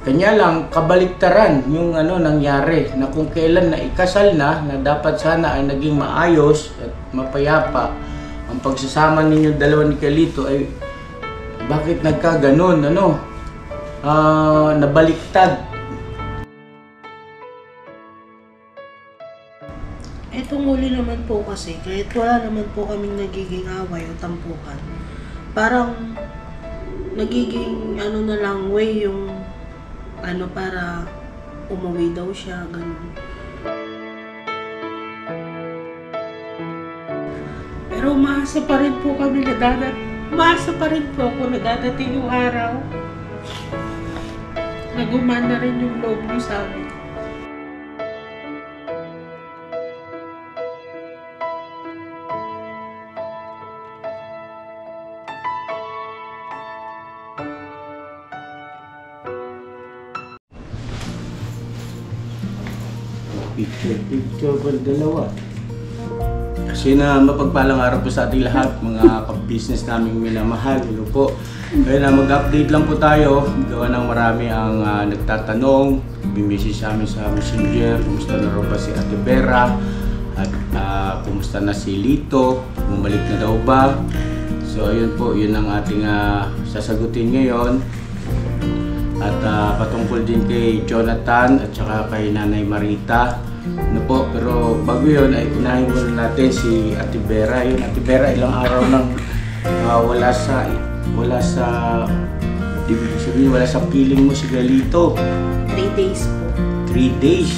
Kanya lang, kabaliktaran yung nangyari na kung kailan na ikasal na dapat sana ay naging maayos at mapayapa. Ang pagsasama ninyo dalawa ni Carlito ay bakit nagkaganon, nabaliktad. Itong huli naman po kasi, kahit wala naman po kaming nagiging away o tampukan, parang nagiging na lang way yung para umuwi daw siya, ganun. Pero umaasa pa rin po kami umaasa pa rin po ako na dadating yung araw na gumana rin yung loob niyo sa amin. Picture pa dalawa. Kasi na mapagpalang araw po sa ating lahat, mga ka-business naming minamahal. Hello po. Kaya na mag-update lang po tayo. Gawa ng marami ang nagtatanong, bimessage sa amin sa Messenger, kumusta na raw ba si Ate Vera, at kumusta na si Lito, bumalik na daw ba. So ayun po, yun ang ating sasagutin ngayon. At patungkol din kay Jonathan at saka kay Nanay Marita. Pero bago yun ay unahin muna natin si Ate Vera. Yun, Ate Vera, ilang araw nang wala sa piling mo si Carlito. 3 days po. 3 days?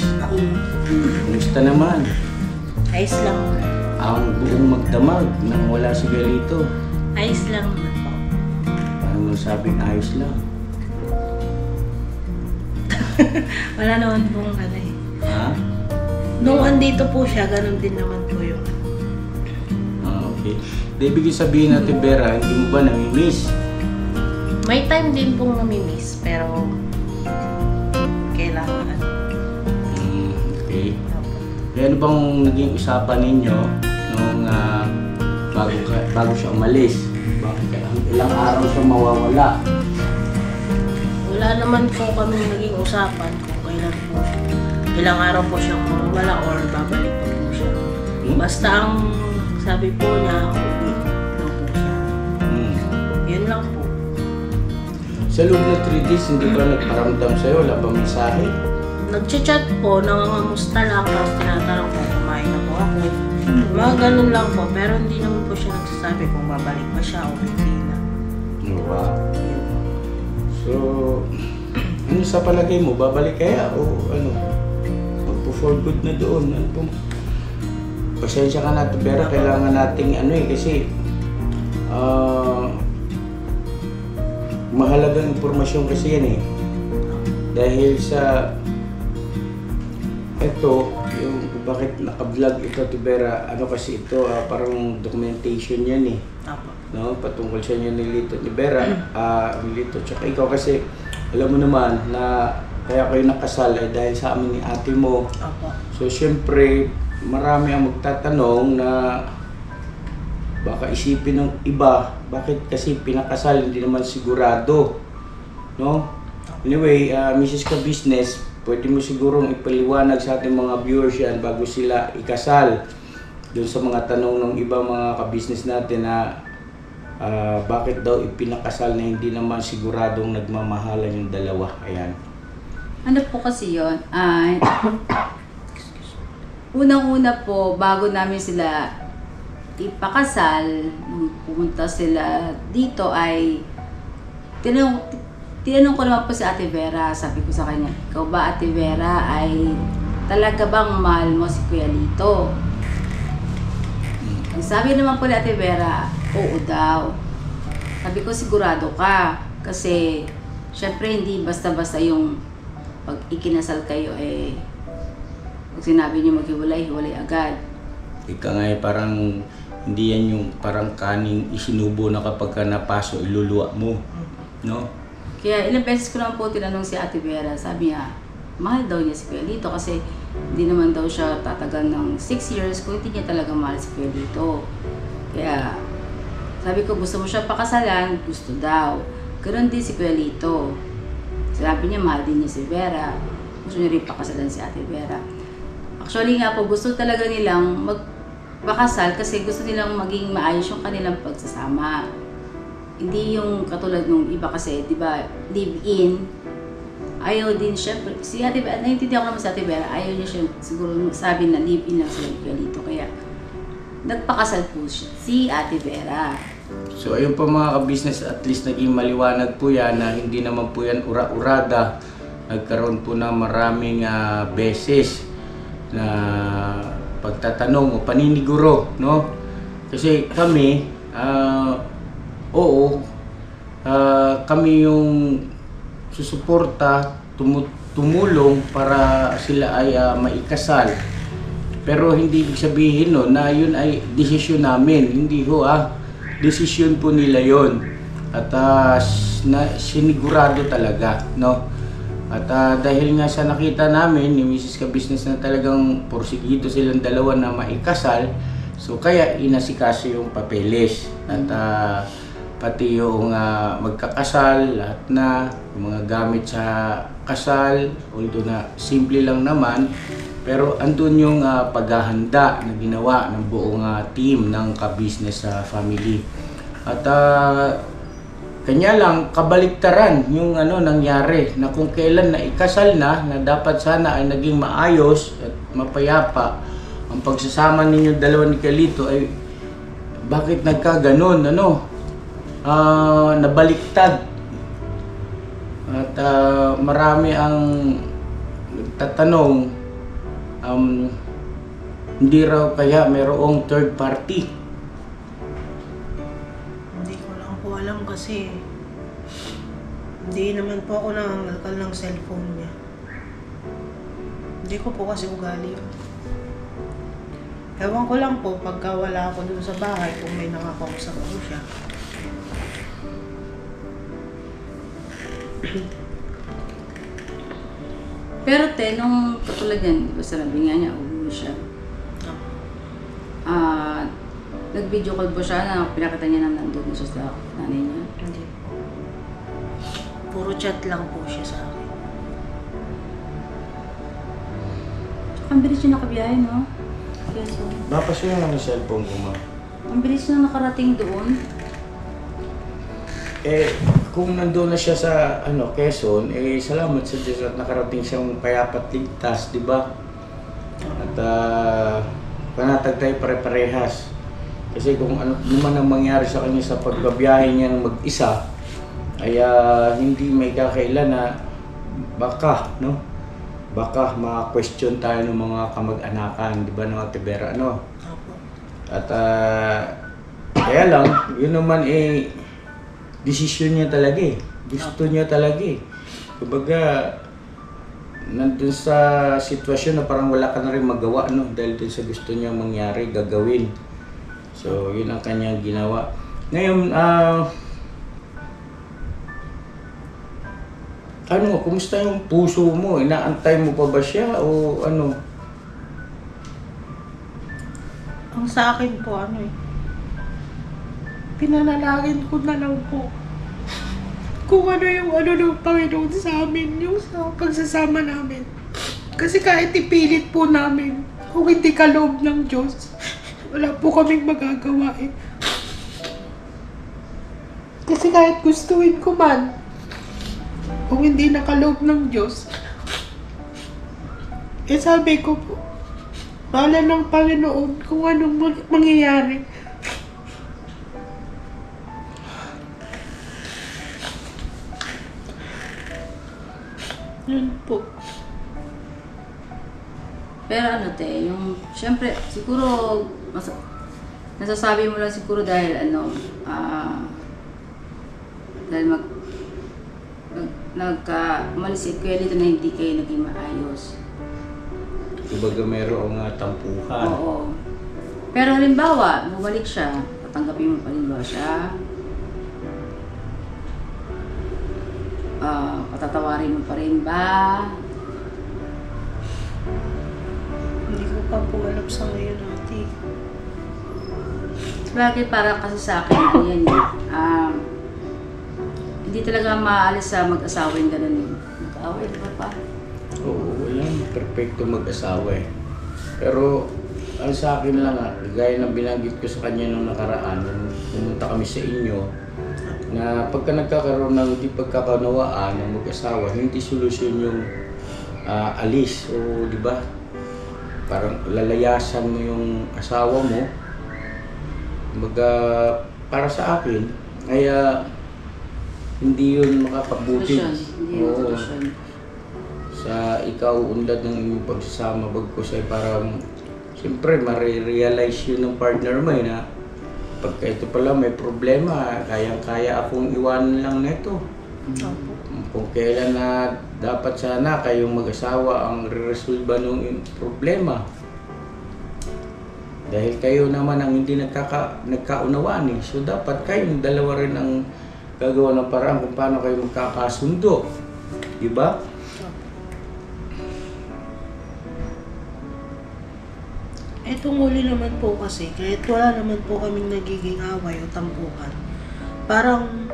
Kumusta naman? Ayos lang naman. Ang buong magdamag nang wala si Carlito. Ayos lang naman po. Paano sabing ayos lang? Wala naman pong Ha? Nung andito po siya, ganun din naman po yung okay. Ibig sabihin natin, Vera, hindi mo ba nami-miss? May time din pong nami-miss, pero kailangan. Okay. Kaya ano bang naging usapan ninyo nung bago siya umalis? Bakit ilang araw siya mawawala? Wala naman po kami naging usapan kung kailan po ilang araw po siyang mawawala or babalik po siya. Basta ang sabi po niya, uwi daw po siya. Yun lang po. Sa loob na 3 days, hindi ba nagparamdam sa'yo? Wala bang mensahe? Nag-chat po, nangangamusta lang, tapos tinatanong po, kumain na po ako. Mga ganun lang po, pero hindi naman po siya nagsasabi kung babalik ba siya o hindi na. Wow. So, ano sa palagay mo? Babalik kaya o for good na doon? Pasensya ka natin, pero kailangan nating kasi mahalagang impormasyon kasi yan dahil sa yung bakit naka-vlog ito, Tibera, kasi ito parang documentation yan patungkol sa inyo ni Lito, Tibera, ni Lito, tsaka ikaw kasi alam mo naman na kaya kayo nakasal ay dahil sa amin ni ate mo. So syempre marami ang magtatanong na baka isipin ng iba, bakit kasi pinakasal, hindi naman sigurado, no? Anyway, Mrs. Ka-Business, pwede mo sigurong ipaliwanag sa ating mga viewers yan bago sila ikasal doon sa mga tanong ng iba mga ka-business natin na bakit daw ipinakasal na hindi naman siguradong nagmamahalan yung dalawa. Ayan. Ano po kasi yun? Unang-una po, bago namin sila ipakasal, nung pumunta sila dito ay tinanong ko naman po si Ate Vera. Sabi ko sa kanya, ikaw ba Ate Vera ay talaga bang mahal mo si Kuya Lito? Ang sabi naman po ni Ate Vera, oo daw. Sabi ko, sigurado ka kasi syempre hindi basta-basta yung pag ikinasal kayo pag sinabi niyo maghiwalay, hiwalay agad. Ika nga parang hindi yan yung parang kaning isinubo na kapag ka napaso, iluluwa mo, no? Kaya ilang beses ko naman po tinanong si Ate Vera, sabi niya, mahal daw niya si Kuya Lito kasi hindi naman daw siya tatagal ng 6 years kung hindi niya talaga mahal si Kuya Lito. Kaya sabi ko, gusto mo siya pakasalan? Gusto daw. Ganoon din si Kuya Lito. Sabi niya, mahal din niya si Vera. Gusto niya rin pakasalan si Ate Vera. Actually nga po, gusto talaga nilang magpakasal kasi gusto nilang maging maayos yung kanilang pagsasama. Hindi yung katulad nung iba kasi, di ba, live-in. Ayaw din syempre, si Ate Vera, naiintindihan ko naman si Ate Vera, ayaw niya siya siguro sabi na live-in lang sila dito. Kaya nagpakasal po siya, si Ate Vera. So ayun po mga ka-business, at least naging maliwanag po yan na hindi naman po yan ura-urada. Nagkaroon po ng maraming beses na pagtatanong o paniniguro, no? Kasi kami, kami yung susuporta, tumulong para sila ay maikasal. Pero hindi ibig sabihin no, na yun ay desisyon namin. Hindi ho desisyon po nila yon. At sinigurado talaga, no? At dahil nga sa nakita namin ni Mrs. Ka-Business na talagang porsigido silang dalawa na maikasal, so kaya inasikaso yung papeles. At pati yung magkakasal, lahat na, yung mga gamit sa kasal, although na simple lang naman, pero andun yung paghahanda na ginawa ng buong team ng Ka-Business family. At kanya lang kabaliktaran yung nangyari na kung kailan na ikasal na dapat sana ay naging maayos at mapayapa ang pagsasama ninyo dalawa ni Carlito, ay bakit nagkaganon, nabaliktad. At marami ang nagtatanong, hindi raw kaya mayroong third party. Alam kasi hindi naman po ako nangangalkal ng cellphone niya. Hindi ko po kasi ugali yun. Ewan ko lang po pagka wala ako dun sa bahay kung may nakakausap ko siya. Pero nung katulad yan, di ba sabi nga niya, ulo siya. Nag-video call po siya na pinakita niya na nandun siya sa nanay niya? Hindi. Puro chat lang po siya sa akin. Tsaka ang bilis niya nakabiyahe, no? Quezon. Baka siya yung cellphone ko, ma. Ang bilis niya nakarating doon. Kung nandun na siya sa Quezon, salamat sa Diyos at nakarating siyang payapat ligtas, di ba? At panatag tayo pare-parehas. Kasi kung ano naman ang mangyari sa kanya sa pagbabiyahe niya ng mag-isa, ay hindi may kakailan na baka ma-question tayo ng mga kamag-anakan, di ba, ng Ate Vera, At kaya lang, yun naman desisyon niya talaga Gusto niya talaga Kumbaga, nandun sa sitwasyon na parang wala ka na rin magawa, dahil dun sa gusto niya mangyari, gagawin. So, yun ang kanyang ginawa. Ngayon, kumusta yung puso mo? Inaantay mo pa ba siya o ano? Ang sa akin po, pinanalangin ko na lang po kung ano yung ng Panginoon sa amin, yung sa pagsasama namin. Kasi kahit ipilit po namin, kung hindi kaloob ng Diyos, wala po kaming magagawa Kasi kahit gustuin ko man, kung hindi nakaloob ng Diyos, sabi ko po, bahala ng Panginoon kung anong mangyayari. Yun po. Pero yung, syempre, siguro, nasasabi mo lang siguro dahil dahil umalis Kuya Lito na hindi kayo naging maayos. Kumbaga mayroong tampuhan. Oo. Pero halimbawa, bumalik siya, tatanggapin mo pa rin ba siya? Patatawarin mo pa rin ba? Hindi ko pa po alam sa ngayon, ate. Bagay para kasi sa akin, yan hindi talaga maalis sa mag-asawa yung ganun away, di ba pa? Oo, walang perfecto mag-asawa eh. Pero ang sa akin lang gaya ng binanggit ko sa kanya nung nakaraan, nung pumunta kami sa inyo, na pagka nagkakaroon ng hindi pagkakanawaan ng mag-asawa, hindi solusyon yung alis o di ba? Parang lalayasan mo yung asawa mo. Para sa akin, kaya hindi yun makakabuti. Hindi yun solusyon. Sa ikaw unlad ng inyong pagsasama bagkus ay parang siyempre marirealize yun ng partner mo na pagka ito pala may problema, kayang-kaya akong iwanan lang nito. Kung kailan na dapat sana kayong mag-asawa ang re-resolve ng problema. Dahil kayo naman ang hindi nagkaunawaan eh. So dapat kayong dalawa rin ang gagawa ng paraan kung paano kayo magkakasundo. Diba? Itong huli naman po kasi, kahit wala naman po kaming nagiging away o tampukan, parang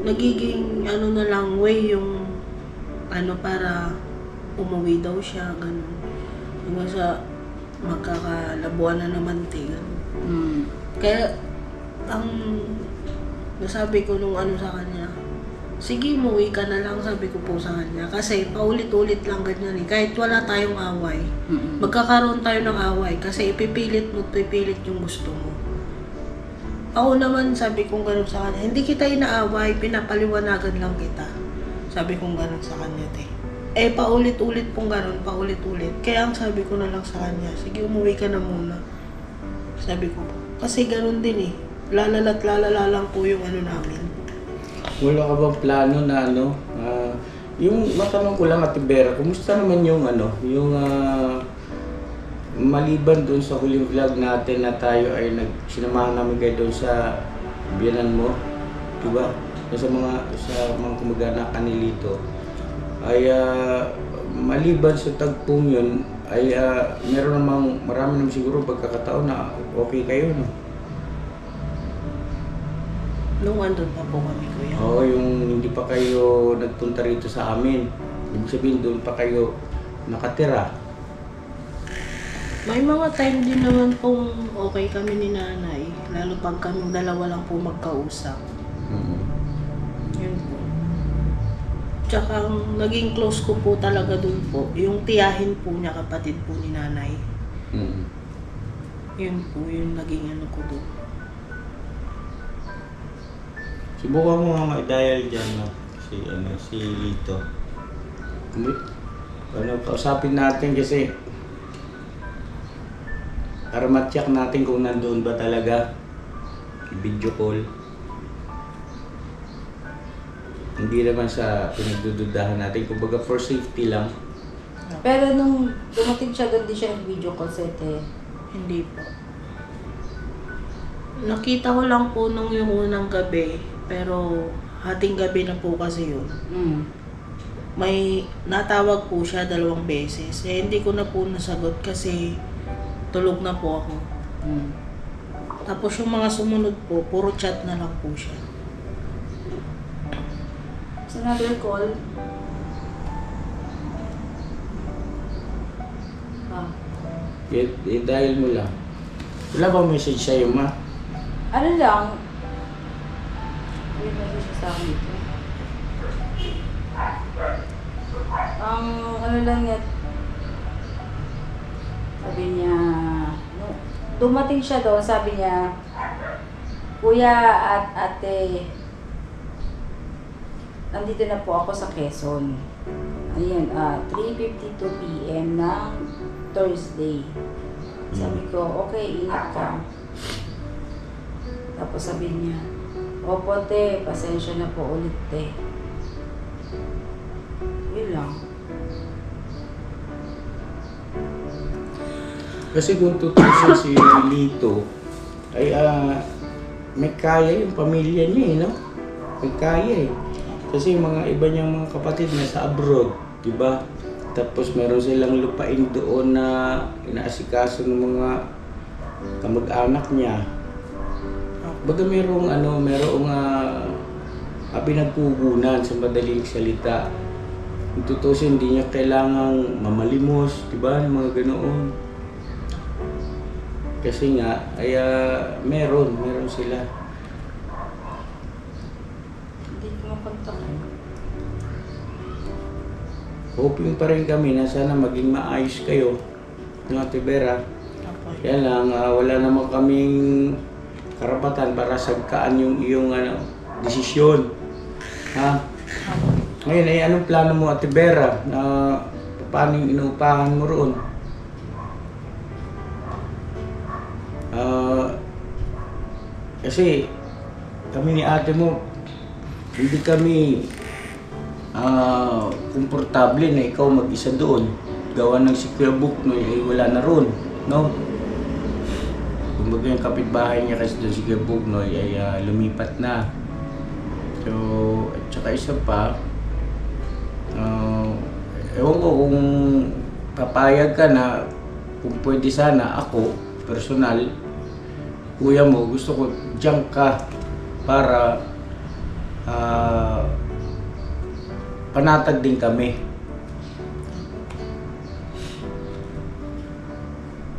nagiging na lang way yung para umuwi daw siya, ganun. Yung sa magkakalabuan na naman ganun. Kaya, ang nasabi ko nung sa kanya, sige, umuwi ka na lang, sabi ko po sa kanya. Kasi paulit-ulit lang ganyan eh. Kahit wala tayong away, magkakaroon tayo ng away kasi ipipilit yung gusto mo. Ako naman, sabi kong gano'n sa kanya, hindi kita inaaway, pinapaliwanagan lang kita. Sabi kong gano'n sa kanya, paulit-ulit pong gano'n, paulit-ulit. Kaya ang sabi ko na lang sa kanya, sige, umuwi ka na muna. Sabi ko, kasi gano'n din eh. Lalala't lalala lang po yung namin. Wala ka bang plano na yung matanong ko lang Ate Vera, kumusta naman yung yung maliban doon sa huling vlog natin na tayo ay sinamahan namin kayo doon sa biyanan mo, diba? Sa mga kamag-anakan ni Lito, ay maliban sa tagpong yun, ay marami naman siguro pagkakataon na okay kayo, no? Nung andun pa po kami, kuya. Oo, yung hindi pa kayo nagpunta rito sa amin. Ibig sabihin, doon pa kayo nakatira. May mga time din naman pong okay kami ni nanay. Lalo pag kami dalawa lang po magkausap. Yun po. Tsaka ang naging close ko po talaga doon po, yung tiyahin po niya, kapatid po ni nanay. Yun po, yung naging ko doon. Subukan mo nga i-dial dyan, si Lito. Kausapin natin kasi para ma-check natin kung nandoon ba talaga. I-video call. Hindi naman sa pinagdududahan natin, kumbaga for safety lang. Pero nung dumating siya doon, di siya nag-video call sa ite. Hindi po. Nakita ko lang po nung yung unang gabi, pero hating gabi na po kasi yun. May natawag po siya 2 beses. Hindi ko na po nasagot kasi tulog na po ako. Tapos yung mga sumunod po, puro chat na lang po siya. Sa another call, I-dial mo lang. Wala bang message sa'yo, ma? ano lang, may message sa akin ito. Ang ano lang yan, sabi niya, dumating siya doon, sabi niya, Kuya at ate, nandito na po ako sa Quezon. Ayan, 3:52 PM ng Thursday. Sabi ko, okay, ingat ka. Tapos sabi niya, opo te, pasensya na po ulit te. Yun lang. Kasi kung tutusin si Lito, ay may kaya yung pamilya niya eh, no? May kaya eh. Kasi mga iba niyang mga kapatid nasa abroad, di ba? Tapos meron silang lupain doon na inaasikaso ng mga kamag-anak niya. Baga merong pinagkukunan sa madaling salita. kung tutusin, hindi niya kailangang mamalimos, di ba? Mga ganoon. Kasi nga, ay meron sila. Hindi ko makontak. Hoping pa rin kami na sana maging maayos kayo, no, Ate Vera. Kaya lang, wala naman kaming karapatan para sagkaan yung iyong desisyon. Ha? Ngayon ay anong plano mo, Ate Vera? Paano yung inuupahan mo roon? Kasi kami ni ate mo, hindi kami komportable na ikaw mag-isa doon. Gawa ng si Kuya Buknoy ay wala na roon, no? Kumbaga yung kapitbahay niya kasi doon si Kuya Buknoy ay lumipat na. So, at saka isa pa, ewan ko kung papayag ka na kung pwede sana ako, personal, kuya mo, gusto ko diyan ka para panatag din kami.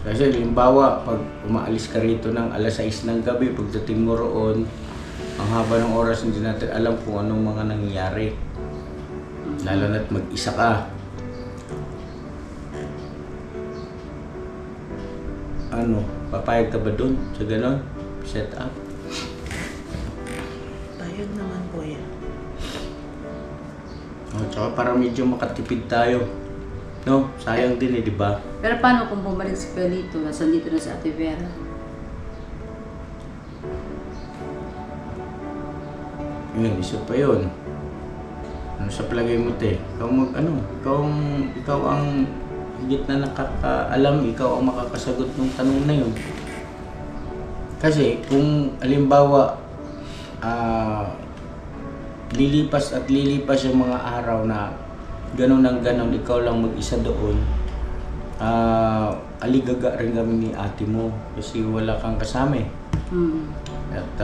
Kasi halimbawa, pag umaalis ka rito ng alas 6 ng gabi, pagdating mo roon, ang haba ng oras hindi natin alam kung anong mga nangyayari. Lalo na't mag-isa ka. Ano, papayag ka ba dun sa ganon? Set up? Payag naman po yan. Tsaka para medyo makatipid tayo. No? Sayang din di ba? Pero paano kung bumalik si Pelito, nandito na si Ate Vera? Yun, isa pa yun. Ano sa palagay mo, te? Ikaw ang higit na nakakaalam, ikaw ang makakasagot ng tanong na yun. Kasi kung halimbawa lilipas yung mga araw na ganon ng ganon, ikaw lang mag-isa doon, aligaga rin kami ni ate mo kasi wala kang kasama eh. At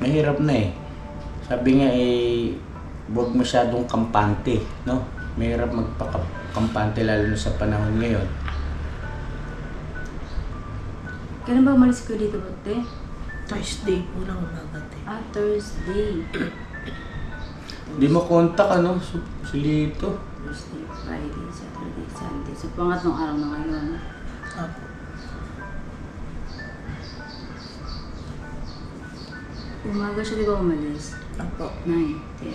mahirap na eh. Sabi nga eh, huwag masyadong kampante, no? Mahirap magpakampante lalo na sa panahon ngayon. Kailan ba umalis ko dito, Bote? Thursday po ng umaga. Thursday. Di mo kontak si Lito? Thursday, Friday, Saturday, Sunday. So, pangatlong araw na ngayon. Apo. Umaga siya, di ba umalis? Apo. 9, 10, 11,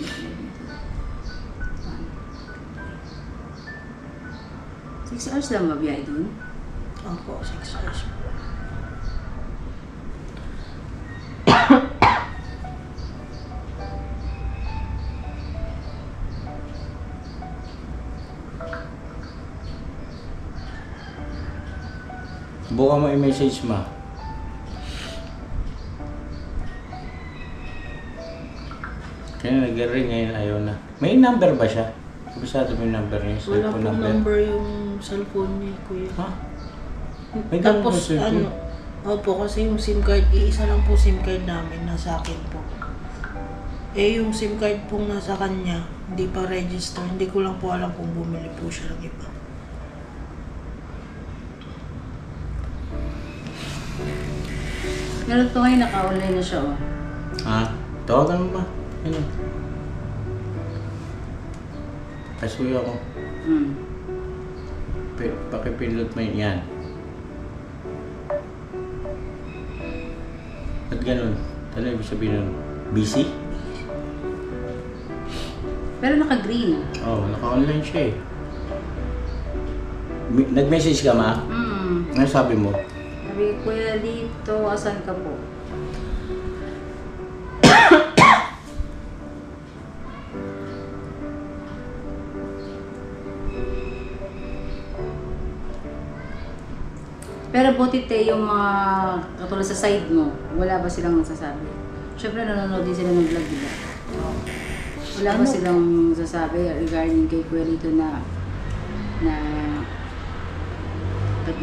12, 1. 6 hours lang mabiyahe doon? Apo, 6 hours po. Buka mo i-message mo. Kaya nag-ring ngayon, ayaw na. May number ba siya? Kabisado mo yung number niya? Wala Cellphone pong number yung cellphone ni Kuya. Ha? May ganun Tapos ba cellphone? opo, kasi yung SIM card, iisa lang po SIM card namin, nasa akin po. Eh yung SIM card pong nasa kanya, hindi pa register, hindi ko lang po alam kung bumili po siya ng iba. Pero ito ngayon, naka-online na siya, oh. Ha? Tawagan mo ba? Ano? Kasuyo ako. Pakipindot mo yan. At ganun? Ano ibig sabihin nun? Busy? Pero naka-green. Oo, naka-online siya eh. Nag-message ka, ma? Ano sabi mo? Sabi, Kuya Lito, asan ka po? Pero buti yung mga katulad sa side mo, wala ba silang nasasabi? Siyempre nanonood din sila ng vlog nila. Wala ba silang nasasabi regarding kay Kuya Lito na pag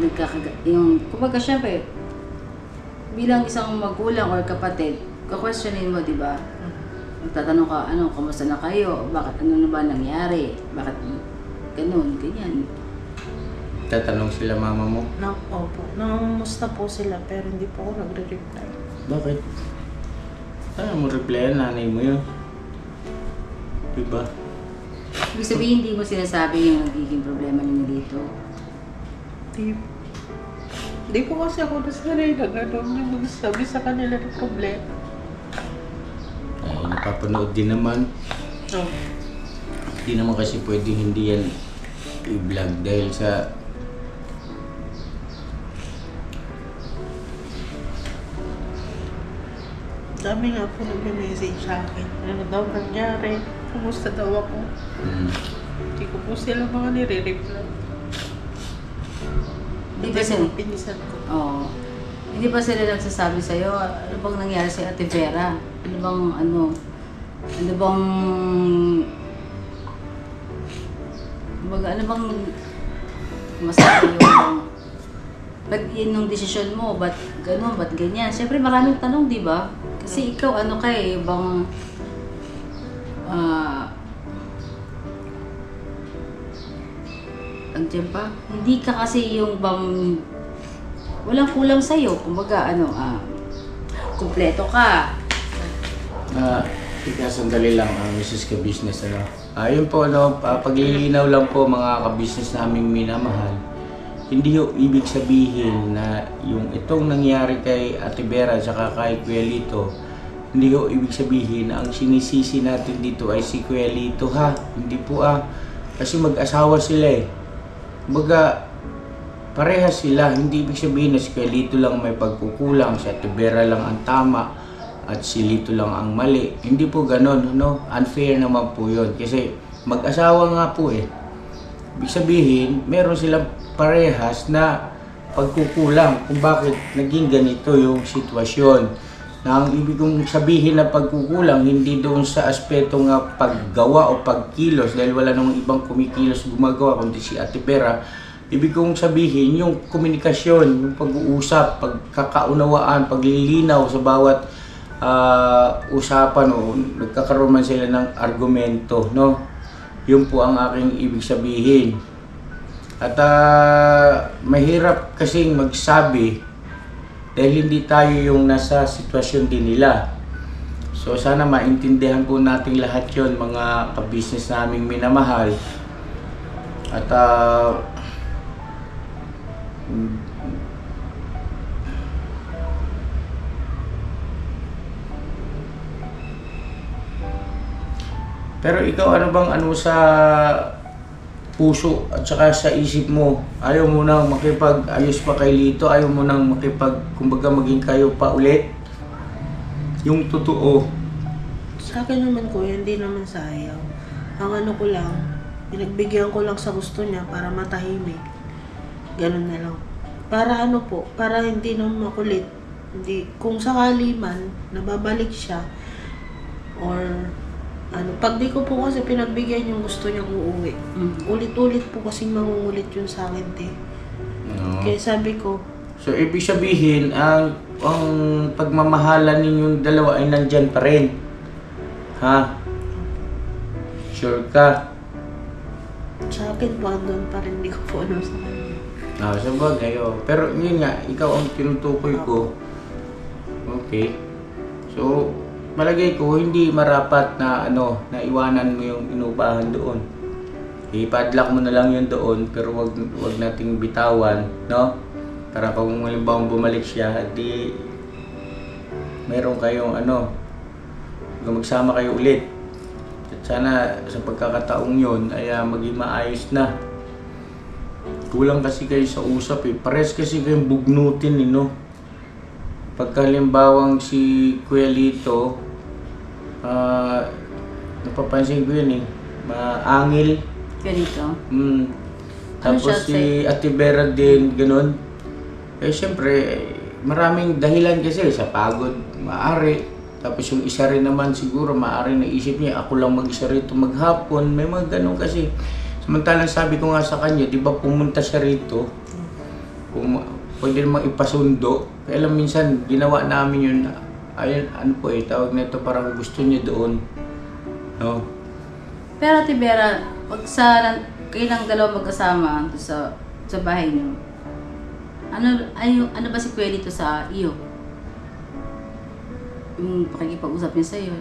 kumbaga syempre, bilang isang magulang or kapatid, Ka-questionin mo, di ba? Magtatanong ka, ano, kamusta na kayo? Bakit, ano na ba nangyari? Bakit ganun, ganyan. Tatanong sila mama mo? Opo. Nangamusta po sila pero hindi po ako nagre-reply. Bakit? Ano mo replyan, nanay mo yun? Diba? Ibig sabihin, hindi mo sinasabi yung nagiging problema ninyo dito. Hindi po kasi ako nasanay na gano'n yung magsabi sa kanila ng problema. Ay, napapanood din naman. Oh. Hindi naman kasi pwede hindi yan i-vlog dahil sa Dami nga po nag-message sa akin. Ano daw nangyari? Kumusta daw ako? Hindi ko po sila mga nire-reply. Hindi Hindi ba sila? ko pinisan ko. Oo. Hindi ba sila nagsasabi sa'yo, ano bang nangyari sa Ate Vera? Ano bang, ano bang masabi yung ba't yun yung desisyon mo, ba't gano'n, ba't ganyan? Siyempre maraming tanong, di ba? Kasi ikaw ano ka eh, bang andiyan pa? Hindi ka kasi yung bang walang kulang sa'yo. Kumbaga, kumpleto ka. Ika, sandali lang, Mrs. Ka-Business, ano? Yun po, paglilinaw lang po mga ka-business naming minamahal. Hindi yung ibig sabihin na yung itong nangyari kay Ate Vera at saka kay Kuya Lito, hindi yung ibig sabihin na ang sinisisi natin dito ay si Kuya Lito, ha? Hindi po, kasi mag-asawa sila eh. Kumbaga, parehas sila. Hindi ibig sabihin na si Kuya Lito lang may pagkukulang, si Ate Vera lang ang tama, at si Lito lang ang mali. Hindi po ganon, no? Unfair naman po yun. Kasi mag-asawa nga po eh. Ibig sabihin, meron silang parehas na pagkukulang kung bakit naging ganito yung sitwasyon. Na ang ibig kong sabihin na pagkukulang, hindi doon sa aspeto nga paggawa o pagkilos dahil wala namang ibang kumikilos gumagawa kundi si Ate Vera. Ibig kong sabihin yung komunikasyon, yung pag-uusap, pagkakaunawaan, paglilinaw sa bawat usapan o nagkakaroon man sila ng argumento, no? Yun po ang aking ibig sabihin. At mahirap kasing magsabi dahil hindi tayo yung nasa sitwasyon din nila. So sana maintindihan po natin lahat yon mga ka-business naming minamahal. At pero ikaw, ano bang sa puso at saka sa isip mo? Ayaw mo nang makipag-ayos pa kay Lito? Ayaw mo nang kumbaga maging kayo pa ulit? Yung totoo. Sa akin naman ko, hindi naman sayaw. Ang ko lang, pinagbigyan ko lang sa gusto niya para matahimik. Ganun na lang. Para para hindi na makulit. Hindi, kung sakali man, nababalik siya, or pag di ko po kasi pinagbigyan yung gusto niyang uuwi. Ulit-ulit po kasing mangungulit yun sa akin, te. No. Kaya sabi ko, So, ibig sabihin, ang pagmamahalan ninyong dalawa ay nandyan pa rin. Ha? Sure ka? sa akin po andun pa rin, di ko po ano sa kanya. Sa bagay, pero yun nga, ikaw ang tinutukoy ko. Okay. So, malagay ko, hindi marapat na na iwanan mo yung inupahan doon. I-padlock mo na lang yun doon, pero wag nating bitawan, no? Para kung halimbawa bumalik siya, di meron kayong magsama kayo ulit. At sana sa pagkakataong yun ay maging maayos na. Kulang kasi kayo sa usap eh. Pares kasi kayong bugnutin eh, no? Pagkalimbawang si Kuya Lito, napapansin ko yun eh, maangil. Ganito. Tapos si Ate Vera din, ganun. Eh siyempre, maraming dahilan kasi sa pagod, maaari. Tapos yung isa rin naman siguro, maaari naisip niya, ako lang mag-isa rito maghapon. May mga ganun kasi. Samantalang sabi ko nga sa kanya, di ba pumunta siya rito? Kung pwede namang ipasundo. Kaya alam minsan, ginawa namin yun ayun, ano po tawag nito, parang gusto niya doon. No? Pero Ate Vera, pag kailang dalawa magkasama doon sa bahay niyo, ano ba si Kuya dito sa iyo? Yung pakikipag-usap niya sa iyo.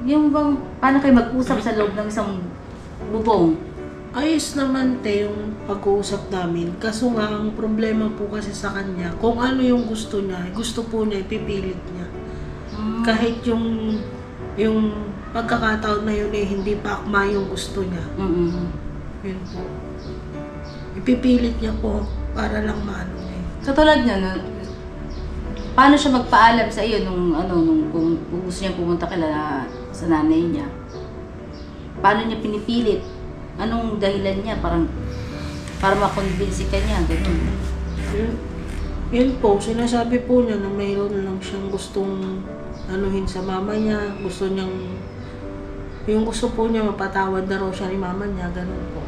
Yung bang, paano kayo mag-usap sa loob ng isang bubong? Ayos naman yung pag-uusap namin. Kaso nga, ang problema po kasi sa kanya, kung ano yung gusto niya, gusto po niya, ipipilit niya. Kahit yung pagkakataon na yun hindi pa akma yung gusto niya. Yun po. Ipipilit niya po para lang maano niya. Katulad niya, paano siya magpaalam sa iyo nung kung gusto niya pumunta sa nanay niya? Paano niya pinipilit? Anong dahilan niya? Para makonvince ka niya, gano'n. Yun po, sinasabi po niya na mayroon lang siyang gustong anuhin sa mama niya. Yung gusto po niya, mapatawad na raw siya ni mama niya, gano'n po.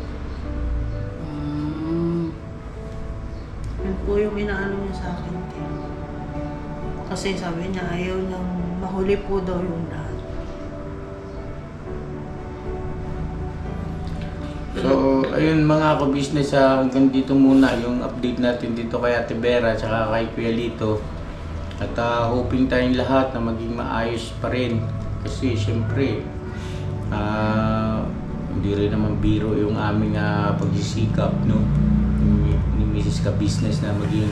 Yun po yung inaano niya sa akin. Kasi sabi niya, ayaw niyang mahuli po daw yung lahat. So, ayun mga ka-business, hanggang dito muna yung update natin dito kay Ate Vera at kay Kuya Lito. At hoping tayong lahat na maging maayos pa rin. Kasi syempre, hindi rin naman biro yung aming pagsisikap, no? Ni Mrs. Ka-business na maging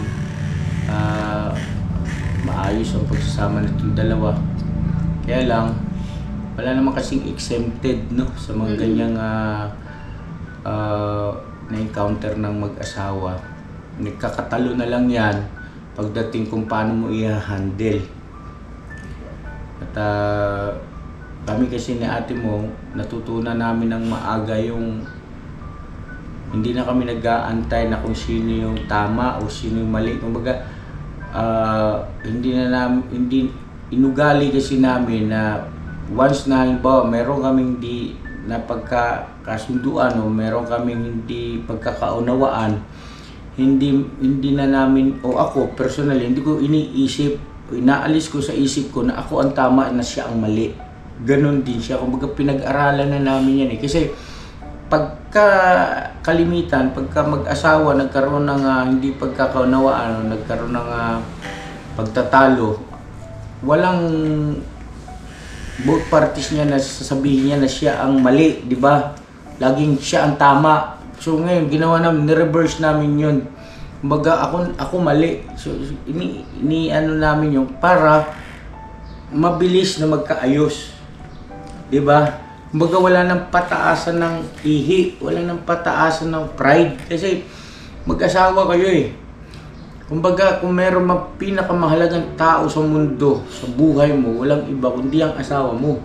maayos ang pagsasama nitong dalawa. Kaya lang, wala naman kasing exempted, no? Sa mga ganyang na-encounter ng mag-asawa. Nagkakatalo na lang yan pagdating kung paano mo i-handle. At kami kasi ni ate mo, natutunan namin ng maaga yung hindi na kami nag-aantay na kung sino yung tama o sino yung mali. Kumbaga, hindi inugali kasi namin na once na halimbawa meron kaming na pagkakasunduan o meron kaming hindi pagkakaunawaan, hindi na namin, o ako personally, hindi ko iniisip, inaalis ko sa isip ko na ako ang tama na siya ang mali. Ganon din siya. Kumbaga pinag-aralan na namin yan eh. Kasi pagka kalimitan, pagka mag-asawa, nagkaroon ng hindi pagkakaunawaan, nagkaroon ng pagtatalo, walang both parties niya na sasabihin niya na siya ang mali, di ba? Laging siya ang tama. So ngayon, ginawa namin, ni-reverse namin yun. Kumbaga, ako mali. So, ano namin yung para mabilis na magkaayos. Di ba? Kumbaga, wala nang pataasan ng ihi, wala nang pataasan ng pride. Kasi mag-asawa kayo eh. Kumbaga, kung meron pinakamahalagang tao sa mundo, sa buhay mo, walang iba kundi ang asawa mo.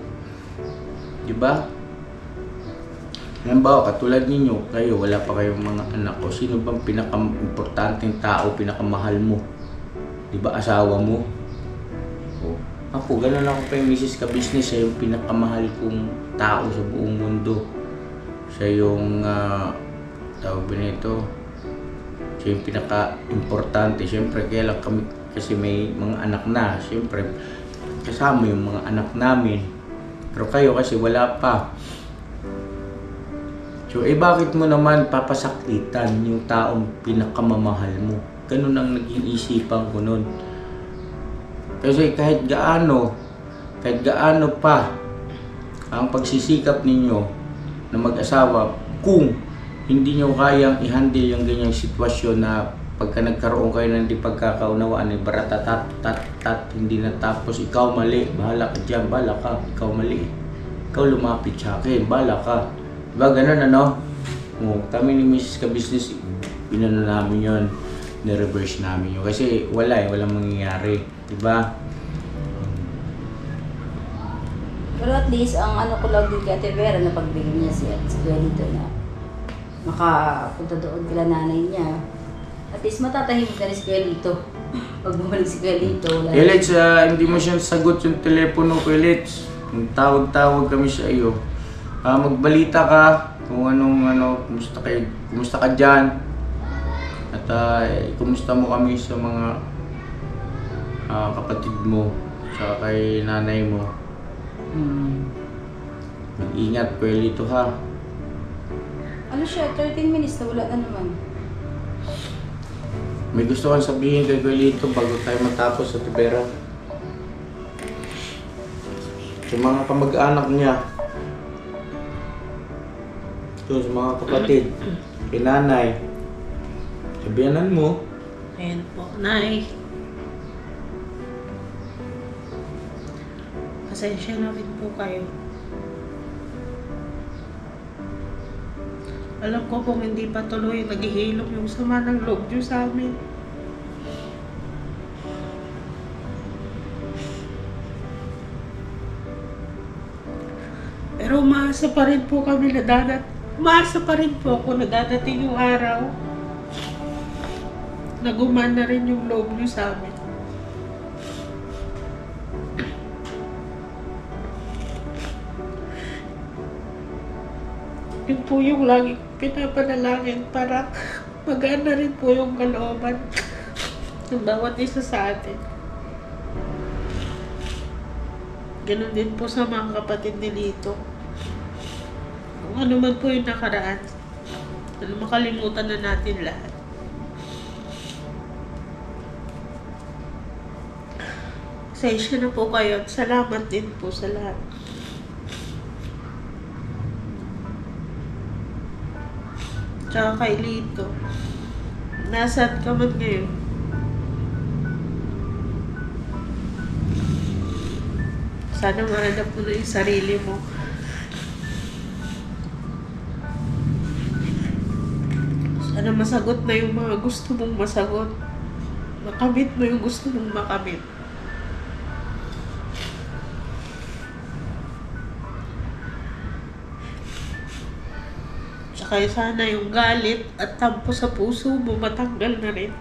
Diba? Halimbawa, katulad ninyo, kayo, wala pa kayong mga anak ko. Sino bang pinaka-importanteng tao, pinakamahal mo? Diba, asawa mo? O, ako, gano'n ako pa yung Mrs. Ka-business, siya yung pinakamahal kong tao sa buong mundo. Siya yung, tawag ba nito? Siya yung pinaka-importante. Siyempre, kaya lang kami kasi may mga anak na. Siyempre, kasama yung mga anak namin. Pero kayo kasi wala pa. So, bakit mo naman papasakitan yung taong pinakamamahal mo? Ganun ang naging isipan ko nun. Kasi kahit gaano pa ang pagsisikap ninyo na mag-asawa, kung hindi nyo kayang i-handle yung ganyang sitwasyon na pagka nagkaroon kayo ng di pagkakaunawaan, baratatat, hindi natapos, ikaw mali, bahala ka dyan, bahala ka, ikaw mali. Ikaw lumapit sa akin, bahala ka. Diba ganun ano? Kami ni Mrs. Ka-business, pinano namin yun, ni-reverse namin yun. Kasi walang mangyayari. Diba? Pero at least, ang ano ko lang din kay Ate Vera na pagbigyan niya si Kuya dito na makapunta doon kila nanay niya. At least matatahimik na rin si Kuya Lito. Pag bumalik si Kuya Lito. Kelets, hindi mo siya sagot yung telepono, Kelets. Tawag-tawag kami sa iyo. Magbalita ka kung kumusta ka dyan. At kumusta mo kami sa mga kapatid mo, tsaka kay nanay mo. Mag-ingat, Kuya Lito, ha? Ano siya, 13 minutes na wala na naman. May gusto kang sabihin kay Kuya Lito bago tayo matapos sa Tibera. Sa mga kamag-anak niya. So, sa mga kapatid. Kay nanay. Sabihanan mo. Ayan po, Nay. Pasensya na rin po kayo. Alam ko kung hindi pa tuloy naghihilom yung sama ng loob niyo sa amin. Pero umaasa pa rin po kami na umaasa pa rin po ako na dadating yung araw na gumana rin yung loob niyo sa amin. Yun po yung lagi pinapanalangin para magana rin po yung kalooban ng bawat isa sa atin. Ganon din po sa mga kapatid ni Lito. Kung ano man po yung nakaraan, makalimutan na natin lahat. Pasensya na po kayo at salamat din po sa lahat. Tsaka kay Lito, nasaan ka man ngayon? Sana mahanap mo na yung sarili mo. Sana masagot na yung mga gusto mong masagot. Makamit mo yung gusto mong makamit. Tsaka sana yung galit at tampo sa puso mo matanggal na rin.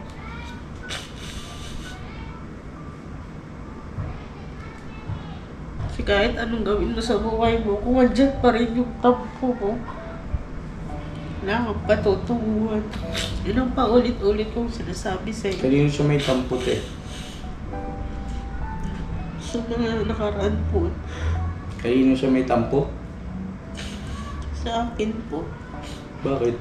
Kasi kahit anong gawin mo sa buhay mo, kung andyan pa rin yung tampo mo, wala kang patutunguhan. Yun ang paulit-ulit kong sinasabi sa'yo. Kanino siya may tampot eh? Sa mga nakaraan po. Kanino siya may tampo? Sa akin po. Bakit?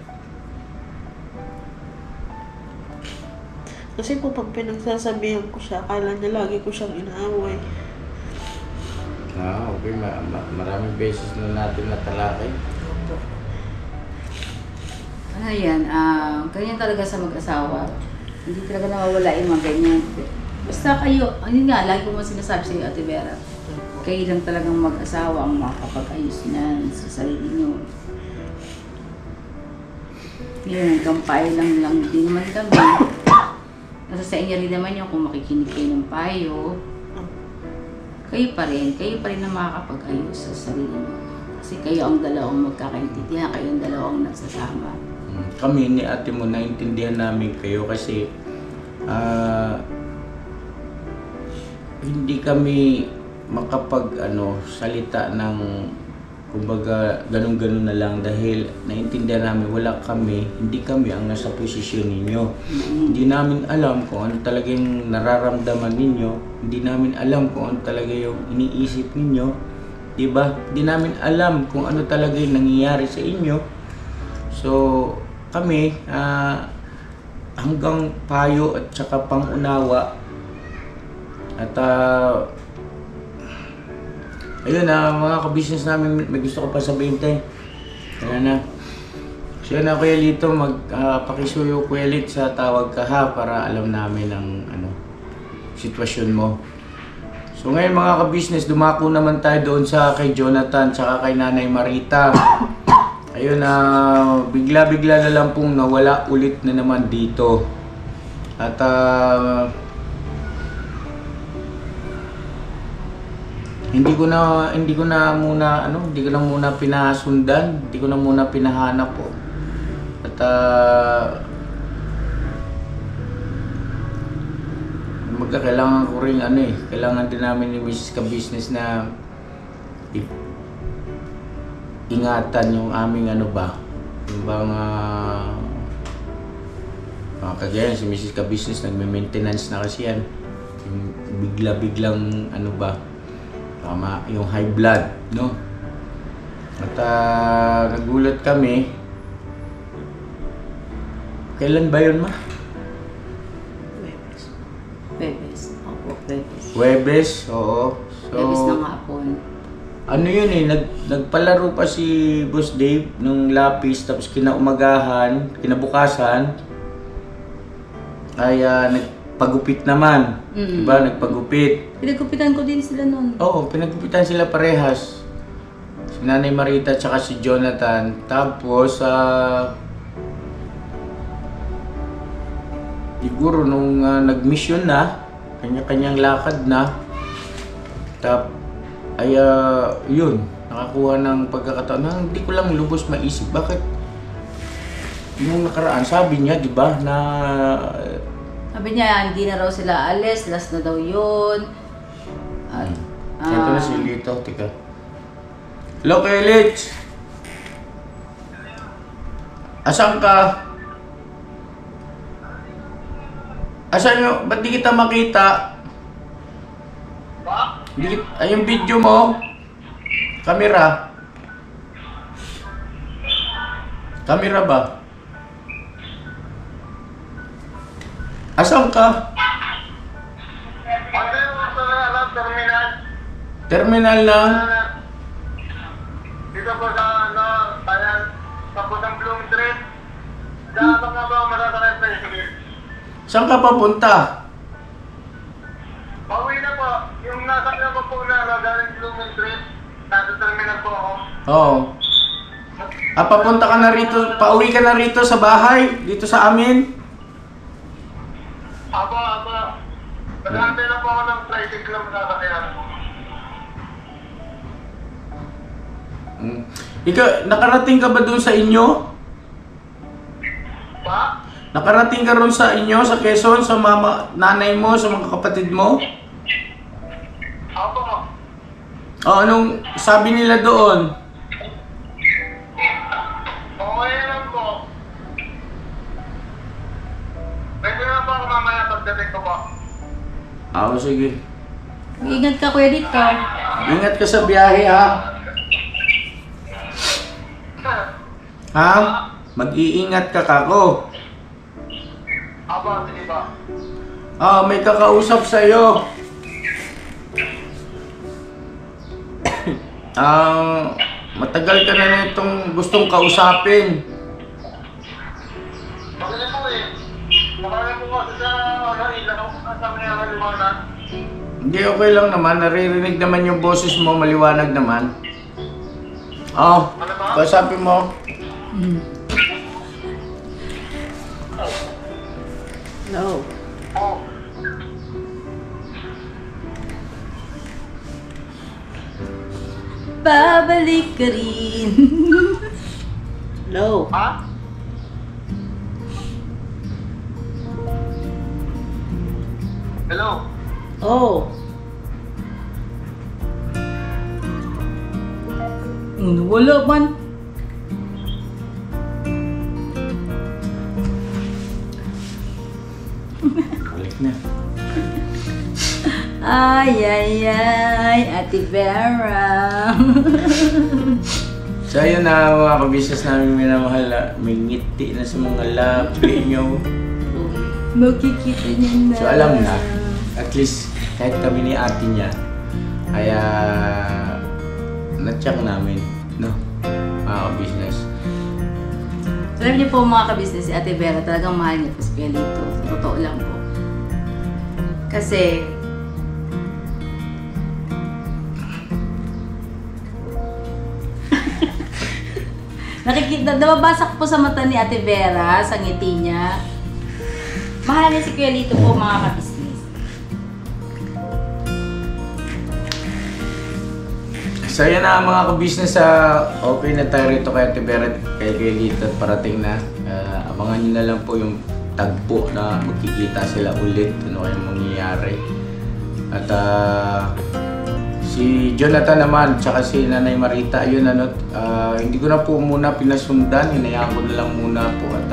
Kasi po pag pinagsasabihan ko siya, akala niya lagi ko siyang inaaway. Okay. Maraming beses na natin natalakay. Ano yan, ganyan talaga sa mag-asawa. Hindi talaga nawawala yung mga ganyan. Basta kayo, yun nga, lagi ko mo sinasabi sa iyo, Ate Vera, kayo lang talagang mag-asawa ang makakapag-ayos niyan sa sarili niyo. Yun, kampay lang din naman kami. Nasa sa inyo rin naman yung kung makikinig kayo ng payo, kayo pa rin ang makakapag-ayos sa sarili niyo. Kasi kayo ang dalawang magkakaintindihan, kayo ang dalawang nagsasama. Kami ni ate mo, naintindihan namin kayo kasi hindi kami salita ng kumbaga ganun-ganun na lang dahil naintindihan namin hindi kami ang nasa posisyon ninyo. Hindi namin alam kung ano talagang nararamdaman ninyo, hindi namin alam kung ano talaga yung iniisip ninyo, diba? Hindi namin alam kung ano talaga yung nangyayari sa inyo. So kami hanggang payo at saka pangunawa at ayun mga ka-business namin, may gusto ko pa sabihin tayo. Kaya na. So yun Kuya Lito, pakisuyo Kuya Lit sa tawag ka ha para alam namin ang sitwasyon mo. So ngayon mga ka-business, dumako naman tayo doon sa kay Jonathan tsaka kay Nanay Marita. Ayun bigla-bigla na lang pong nawala ulit na naman dito. At hindi ko na muna pinasundan, hindi ko na muna pinahanap po. At kailangan ko ring kailangan din namin ni Mrs. Ka-Business na ingatan yung aming yung bang kagaya si Mrs. Ka-Business nagme-maintenance na kasi yan. Yung bigla-biglang ano ba, tama, yung high blood, no? At nagulat kami. Kailan ba yun, ma? Bebes. Opo, bebes. Huwebes, oo. Bebes ng hapon. Ano yun eh, nagpalaro pa si Boss Dave nung lapis, tapos kinabukasan, ay nagpagupit naman. Diba? Nagpagupit. Pinagkupitan ko din sila noon. Oo, pinagkupitan sila parehas. Si Nanay Marita tsaka si Jonathan. Tapos, siguro nung nag-mission na, kanya-kanyang lakad na, yun, nakakuha ng pagkakataon na hindi ko lang lubos maisip bakit yung nakaraan, sabi niya, di ba, na Sabi niya, hindi na raw sila alis, last na daw yun. At, ito na si Lito, tika. Hello, Kuya Litz. Asan ka? Asan nyo? Ba't di kita makita? Ay, yung video mo. Kamera. Kamera ba? Asan ka? Terminal. Terminal lang. Dito po sa bayan, tapos ang Bloom Street. Saan ka ba matatakay pa yung Saan ka papunta? pauwi na po. Yung nasa ko po na galing Bloom Street, nasa terminal po ako. Oo. Papunta ka na rito, pauwi ka na rito sa bahay, dito sa amin. Aba. Nag-aantay na po ako ng tricycle na masasakyan. Ikaw, nakarating ka ba doon sa inyo? Pa? Nakarating ka ron sa inyo, sa Quezon, sa mama, nanay mo, sa mga kapatid mo? Apo. O, anong sabi nila doon? Okay lang po. Pwede na po ako mamaya pagdating ko po. Sige. ingat ka, Kuya dito. Ingat ka sa biyahe, ha? Ha? Mag-iingat ka kako. Aba, sige ba? May kakausap sa'yo. Matagal ka na nitong gustong kausapin. Bakit po eh? Nakaya po kasi sa ilaw, kasama niya kaliwanag. Hindi, okay lang naman. Naririnig naman yung boses mo. Maliwanag naman. Kausapin mo. No. Oh. Babalik ka rin. No. Ha? Hello? Oh. Wala man. Balik na. Ay, Ate Vera. So ayun na mga kabisnes namin minamahal, may ngiti na sa mga labi nyo. Makikita niya na. So alam na, at least kahit kami ni ate niya, kaya na-check namin, no? Mga kabisnes. So, alam niyo po mga kabisnes, si Ate Vera talagang mahal niya po si Kuya Lito. Sa totoo lang po. Kasi, nababasa ko po sa mata ni Ate Vera, sa ngiti niya. Mahal niya si Kuya Lito po mga kabisnes. So yan na mga kabisnes, okay na tayo rito kay Ate Vera, kay Lito at parating na. Abangan nyo na lang po yung tagpo na magkikita sila ulit, ano kayong mangyayari. At si Jonathan naman, tsaka si Nanay Marita, ayun hindi ko na po muna pinasundan, hinayaan ko na lang muna po at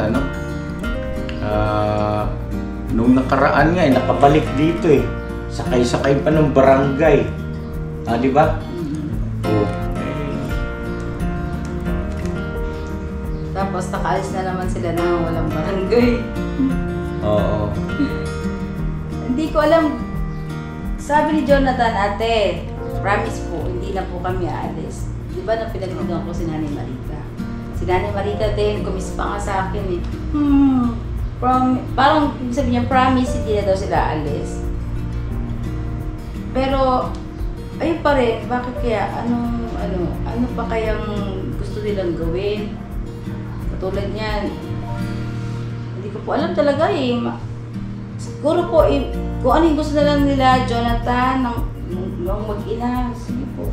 nung nakaraan nga nakabalik dito sakay-sakay pa ng barangay. Ah, di ba? Oo. Tapos nakaalis na naman sila na walang barangay. Oo. Hindi ko alam. Sabi ni Jonathan, ate, promise po, hindi na po kami aalis. Di ba na pinagtigan ko si Nanay Marita? Si Nanay Marita din, kumis pa nga sa akin eh. Parang sabi niya, promise, hindi na daw sila aalis. Pero, ayun pa rin, bakit kaya, ano pa kayang gusto nilang gawin? Katulad niyan, hindi ko po alam talaga eh. Siguro po, kung ano yung gusto na lang nila, Jonathan, ng mag-ina, sige po.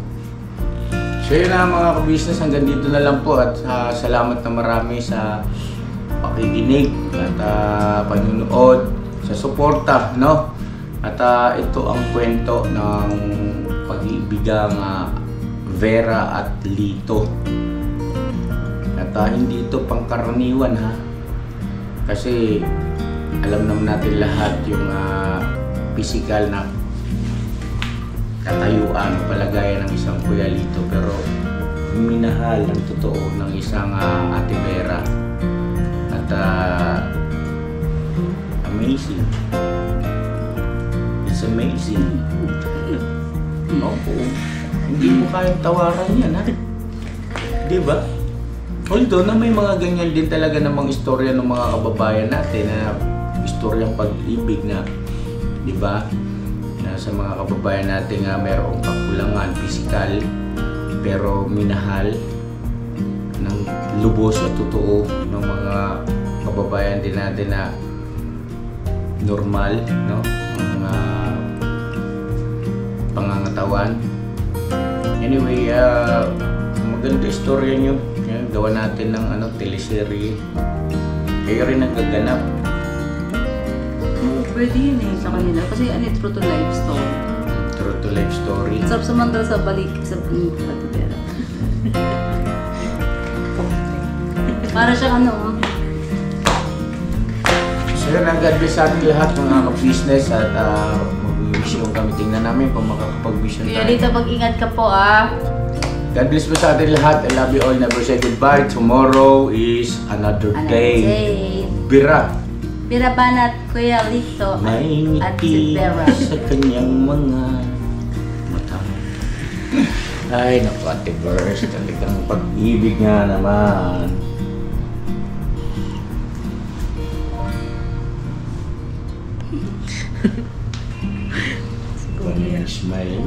So yun na mga ka-business, hanggang dito na lang po at salamat na marami sa pakikinig at panunood, sa suporta, no? At ito ang kwento ng pag-iibigang Vera at Lito. At hindi ito pangkaraniwan ha. Kasi alam naman natin lahat yung physical na katayuan o palagayan ng isang Kuya Lito, pero minahal ang totoo ng isang Ate Vera. At amazing. It's amazing. Opo. Hindi mo kayang tawaran yan, ha? Diba? Although na may mga ganyan din talaga namang istorya ng mga kababayan natin na istoryang pag-ibig na, diba? Na sa mga kababayan natin nga mayroong kakulangan physical pero minahal ng lubos at totoo ng mga kababayan din natin na normal, no? Mga pangangatawan. Anyway, maganda istorya nyo. Gawa natin ng teleserye. Kayo rin ang gaganap. Pwede yun eh sa kanila. Kasi true to life story. True to life story. Sarap samantala sa balik sa Patibera. Para siyang So yun, ang God bless sa ating lahat mga ka-business at mag-vision kami. Tingnan namin kung makakapag-vision tayo. Kuya Lito, pag-ingat ka po God bless po sa ating lahat. I love you all. Never say goodbye. Tomorrow is another day. Bira. Bira Banat, Kuya Lito, May at si ngiti Vera. sa kanyang mga mata. Ay, naku, Ate Vers. Talagang pag-ibig nga naman. Smile.